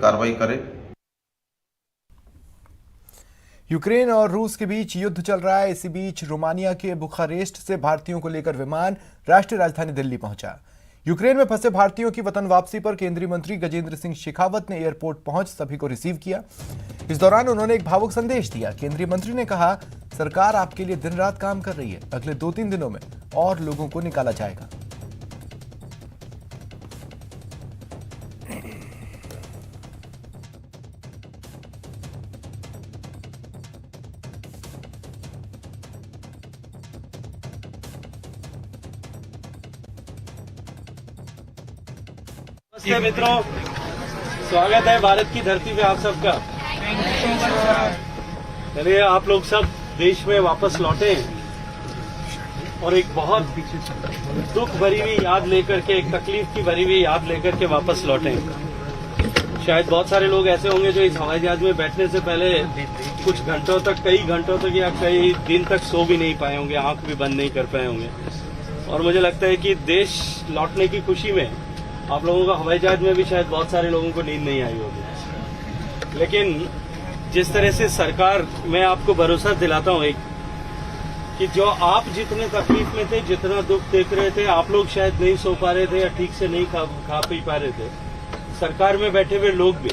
कार्रवाई करे। यूक्रेन और रूस के बीच युद्ध चल रहा है। इसी बीच रोमानिया के बुखारेस्ट से भारतीयों को लेकर विमान राष्ट्रीय राजधानी दिल्ली पहुंचा। यूक्रेन में फंसे भारतीयों की वतन वापसी पर केंद्रीय मंत्री गजेंद्र सिंह शेखावत ने एयरपोर्ट पहुंच सभी को रिसीव किया। इस दौरान उन्होंने एक भावुक संदेश दिया। केंद्रीय मंत्री ने कहा, सरकार आपके लिए दिन रात काम कर रही है। अगले 2-3 दिनों में और लोगों को निकाला जाएगा। नमस्ते मित्रों, स्वागत है भारत की धरती पे आप सबका। चलिए, आप लोग सब देश में वापस लौटे और एक बहुत दुख भरी हुई याद लेकर के, एक तकलीफ की भरी हुई याद लेकर के वापस लौटे। शायद बहुत सारे लोग ऐसे होंगे जो इस हवाई जहाज में बैठने से पहले कुछ घंटों तक, कई घंटों तक या कई दिन तक सो भी नहीं पाए होंगे, आंख भी बंद नहीं कर पाए होंगे। और मुझे लगता है कि देश लौटने की खुशी में आप लोगों का हवाई जहाज में भी शायद बहुत सारे लोगों को नींद नहीं आई होगी। लेकिन जिस तरह से सरकार, मैं आपको भरोसा दिलाता हूं एक, कि जो आप जितने तकलीफ में थे, जितना दुख देख रहे थे, आप लोग शायद नहीं सो पा रहे थे या ठीक से नहीं खा पी पा रहे थे। सरकार में बैठे हुए लोग भी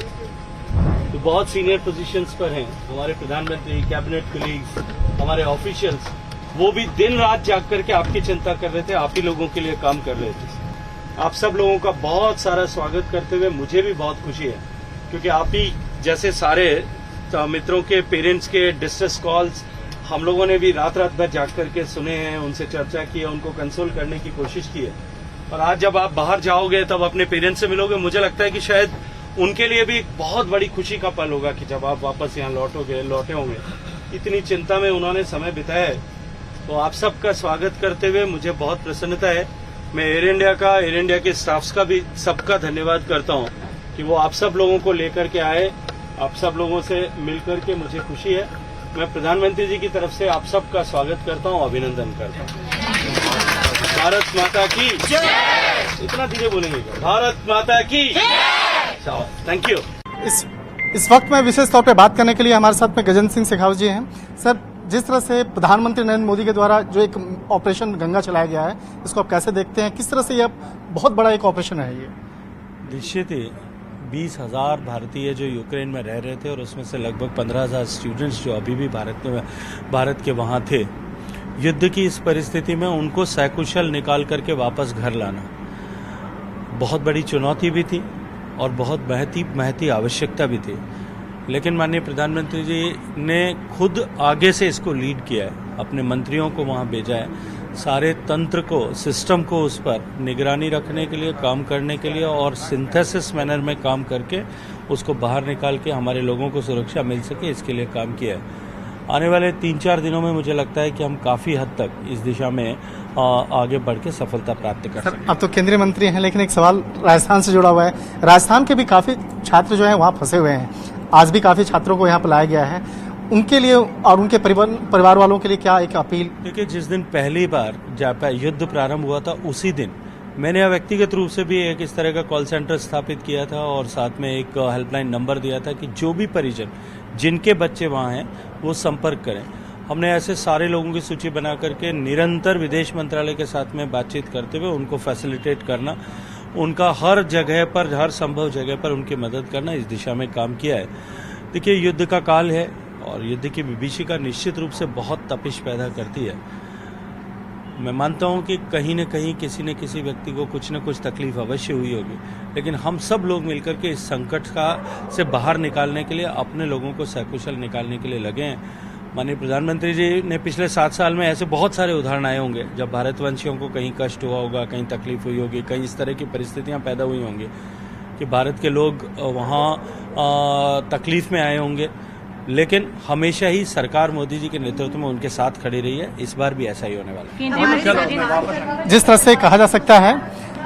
तो बहुत सीनियर पोजीशंस पर हैं, हमारे प्रधानमंत्री, कैबिनेट कलीग्स, हमारे ऑफिशियल्स, वो भी दिन रात जाग करके आपकी चिंता कर रहे थे, आप ही लोगों के लिए काम कर रहे थे। आप सब लोगों का बहुत सारा स्वागत करते हुए मुझे भी बहुत खुशी है, क्योंकि आप ही जैसे सारे मित्रों के पेरेंट्स के डिस्ट्रेस कॉल्स हम लोगों ने भी रात रात भर जाग करके सुने हैं, उनसे चर्चा की है, उनको कंसोल करने की कोशिश की है। और आज जब आप बाहर जाओगे तब अपने पेरेंट्स से मिलोगे, मुझे लगता है कि शायद उनके लिए भी एक बहुत बड़ी खुशी का पल होगा कि जब आप वापस यहाँ लौटे होंगे। इतनी चिंता में उन्होंने समय बिताया है, तो आप सबका स्वागत करते हुए मुझे बहुत प्रसन्नता है। मैं एयर इंडिया के स्टाफ्स का भी सबका धन्यवाद करता हूं कि वो आप सब लोगों को लेकर के आए। आप सब लोगों से मिलकर के मुझे खुशी है। मैं प्रधानमंत्री जी की तरफ से आप सबका स्वागत करता हूं, अभिनंदन करता हूं। भारत माता की जय। इतना धीरे बोलेंगे क्या? भारत माता की जय। Thank you. इस वक्त में विशेष तौर पे बात करने के लिए हमारे साथ में गजेंद्र सिंह शेखावत जी हैं। सर, जिस तरह से प्रधानमंत्री नरेंद्र मोदी के द्वारा जो एक ऑपरेशन गंगा चलाया गया है, इसको आप कैसे देखते हैं? किस तरह से यह बहुत बड़ा एक ऑपरेशन है? ये निश्चित ही 20,000 भारतीय जो यूक्रेन में रह रहे थे और उसमें से लगभग 15,000 स्टूडेंट्स जो अभी भी भारत के वहाँ थे, युद्ध की इस परिस्थिति में उनको सकुशल निकाल करके वापस घर लाना बहुत बड़ी चुनौती भी थी और बहुत महती आवश्यकता भी थी। लेकिन माननीय प्रधानमंत्री जी ने खुद आगे से इसको लीड किया है, अपने मंत्रियों को वहाँ भेजा है, सारे तंत्र को, सिस्टम को उस पर निगरानी रखने के लिए, काम करने के लिए और सिंथेसिस मैनर में काम करके उसको बाहर निकाल के हमारे लोगों को सुरक्षा मिल सके, इसके लिए काम किया है। आने वाले 3-4 दिनों में मुझे लगता है कि हम काफ़ी हद तक इस दिशा में आगे बढ़ के सफलता प्राप्त कर सकते हैं। अब तो केंद्रीय मंत्री हैं, लेकिन एक सवाल राजस्थान से जुड़ा हुआ है। राजस्थान के भी काफ़ी छात्र जो हैं वहाँ फंसे हुए हैं। आज भी काफ़ी छात्रों को यहाँ पर लाया गया है। उनके लिए और उनके परिवार वालों के लिए क्या एक अपील? देखिए, जिस दिन पहली बार युद्ध प्रारंभ हुआ था, उसी दिन मैंने व्यक्तिगत रूप से भी एक इस तरह का कॉल सेंटर स्थापित किया था और साथ में एक हेल्पलाइन नंबर दिया था कि जो भी परिजन जिनके बच्चे वहाँ हैं वो संपर्क करें। हमने ऐसे सारे लोगों की सूची बना करके निरंतर विदेश मंत्रालय के साथ में बातचीत करते हुए उनको फैसिलिटेट करना, उनका हर जगह पर, हर संभव जगह पर उनकी मदद करना, इस दिशा में काम किया है। देखिए, युद्ध का काल है और युद्ध की विभीषिका निश्चित रूप से बहुत तपिश पैदा करती है। मैं मानता हूं कि कहीं न कहीं किसी न किसी व्यक्ति को कुछ न कुछ तकलीफ अवश्य हुई होगी, लेकिन हम सब लोग मिलकर के इस संकट से बाहर निकालने के लिए, अपने लोगों को सकुशल निकालने के लिए लगे हैं। माननीय प्रधानमंत्री जी ने पिछले 7 साल में ऐसे बहुत सारे उदाहरण आए होंगे जब भारतवंशियों को कहीं कष्ट हुआ होगा, कहीं तकलीफ हुई होगी, कहीं इस तरह की परिस्थितियां पैदा हुई होंगी कि भारत के लोग वहाँ तकलीफ में आए होंगे, लेकिन हमेशा ही सरकार मोदी जी के नेतृत्व में उनके साथ खड़ी रही है। इस बार भी ऐसा ही होने वाला है। जिस तरह से कहा जा सकता है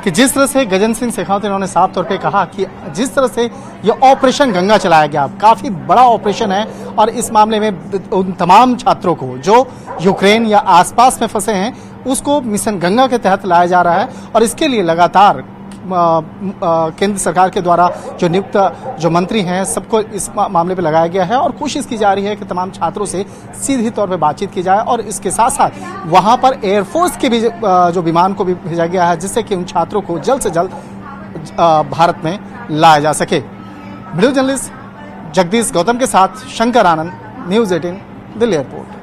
कि जिस तरह से गजेंद्र सिंह शेखावत इन्होंने साफ तौर पे कहा कि जिस तरह से ये ऑपरेशन गंगा चलाया गया, काफी बड़ा ऑपरेशन है और इस मामले में उन तमाम छात्रों को जो यूक्रेन या आसपास में फंसे हैं उसको मिशन गंगा के तहत लाया जा रहा है और इसके लिए लगातार केंद्र सरकार के द्वारा जो नियुक्त जो मंत्री हैं सबको इस मामले पे लगाया गया है और कोशिश की जा रही है कि तमाम छात्रों से सीधी तौर पे बातचीत की जाए और इसके साथ साथ वहां पर एयरफोर्स के भी जो विमान को भी भेजा गया है जिससे कि उन छात्रों को जल्द से जल्द भारत में लाया जा सके। वीडियो जर्नलिस्ट जगदीश गौतम के साथ शंकर आनंद, न्यूज़ 18 दिल्ली एयरपोर्ट।